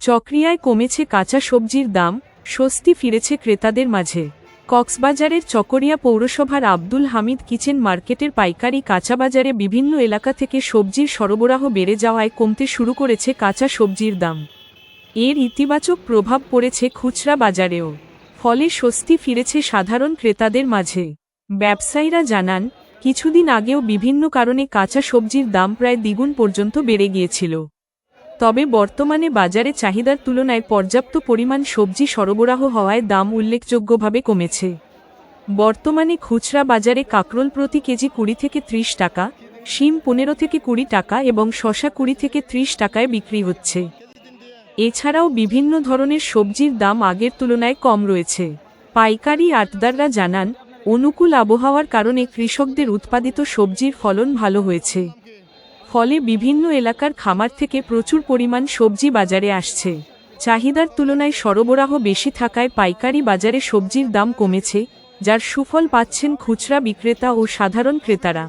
চকরিয়ায় কমেছে কাঁচা সবজির দাম, স্বস্তি ফিরেছে ক্রেতাদের মাঝে। কক্সবাজারের চকরিয়া পৌরসভার আব্দুল হামিদ কিচেন মার্কেটের পাইকারি কাঁচা বাজারে বিভিন্ন এলাকা থেকে সবজির সরবরাহ বেড়ে যাওয়ায় কমতে শুরু করেছে কাঁচা সবজির দাম। এর ইতিবাচক প্রভাব পড়েছে খুচরা বাজারেও, ফলে স্বস্তি ফিরেছে সাধারণ ক্রেতাদের মাঝে। ব্যবসায়ীরা জানান, কিছুদিন আগেও বিভিন্ন কারণে কাঁচা সবজির দাম প্রায় দ্বিগুণ পর্যন্ত বেড়ে গিয়েছিল। তবে বর্তমানে বাজারে চাহিদার তুলনায় পর্যাপ্ত পরিমাণ সবজি সরবরাহ হওয়ায় দাম উল্লেখযোগ্যভাবে কমেছে। বর্তমানে খুচরা বাজারে কাঁকরোল প্রতি কেজি 20 থেকে 30 টাকা, শিম 15 থেকে 20 টাকা এবং শসা 20 থেকে 30 টাকায় বিক্রি হচ্ছে। এছাড়াও বিভিন্ন ধরনের সবজির দাম আগের তুলনায় কম রয়েছে। পাইকারি আড়তদাররা জানান, অনুকূল আবহাওয়ার কারণে কৃষকদের উৎপাদিত সবজির ফলন ভালো হয়েছে। ফলে বিভিন্ন এলাকার খামার থেকে প্রচুর পরিমাণ সবজি বাজারে আসছে। চাহিদার তুলনায় সরবরাহ বেশি থাকায় পাইকারি বাজারে সবজির দাম কমেছে, যার সুফল পাচ্ছেন খুচরা বিক্রেতা ও সাধারণ ক্রেতারা।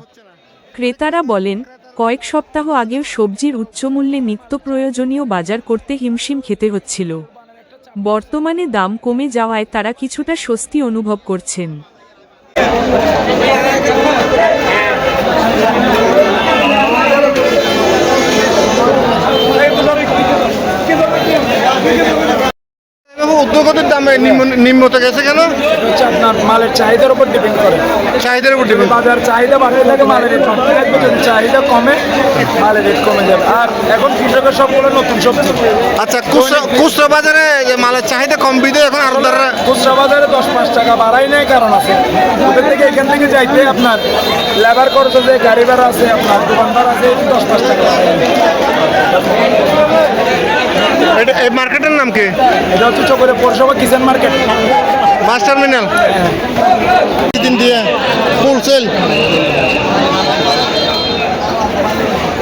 ক্রেতারা বলেন, কয়েক সপ্তাহ আগেও সবজির উচ্চমূল্যে নিত্য প্রয়োজনীয় বাজার করতে হিমশিম খেতে হচ্ছিল। বর্তমানে দাম কমে যাওয়ায় তারা কিছুটা স্বস্তি অনুভব করছেন। উদ্যোগের দামে নিম্নতে গেছে কেন? আপনার মালের চাহিদার উপর ডিপেন্ড করে। চাহিদার উপর ডিপেন্ড। বাজার চাহিদা বাড়তে থাকে মালের রেট কমতে থাকবে, যদি চাহিদা কমে মালের রেট কমে যাবে। আর এখন কৃষকের সবগুলো নতুন সবজি। আচ্ছা, খুচরা বাজারে মালের চাহিদা কম বিধে এখন আড়তদাররা খুচরা বাজারে 10-5 টাকা বাড়াই নেই, কারণ আছে ওদের থেকে এখান থেকে যাইতে আপনার লেবার খরচ আছে, গাড়ি ভাড়া আছে, আপনার দোকান ভাড়া আছে, 10-5 টাকা। এই মার্কেটের নাম কি? এটা হচ্ছে চকরিয়া পৌরসভা কিচেন মার্কেট, বাস টার্মিনাল। দিন দিয়ে ফুল সেল।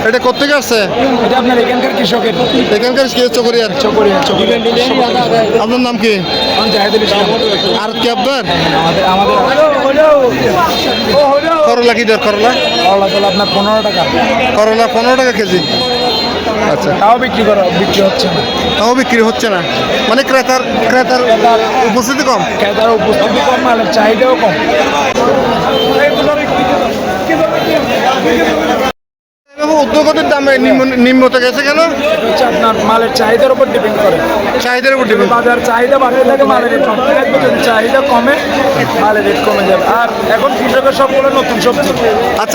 এটা কোথেকে আসছে? এটা আপনার এখানকার কৃষকের, এখানকার চকরিয়ার। চকরিয়া। আপনার নাম কি? জাহেদুল ইসলাম। আর কি আপনার? আমাদের করলা কি দর? করলা আপনার 15 টাকা। করলা 15 টাকা কেজি। আচ্ছা, তাও বিক্রি হচ্ছে না। তাও বিক্রি হচ্ছে না, মানে ক্রেতার উপস্থিতি কম। ক্রেতার উপস্থিতি কম, মালের চাহিদাও কম। উদ্যোগের দামে নিম্নতে গেছে কেন? আপনার মালের চাহিদার উপর ডিপেন্ড করে। চাহিদার উপর ডিপেন্ড। বাজার চাহিদা বাড়তে থাকে মালের রেট কমতে থাকবে, যদি চাহিদা কমে মালের রেট কমে যাবে। আর এখন কৃষকের সবগুলো নতুন সবজি। আচ্ছা।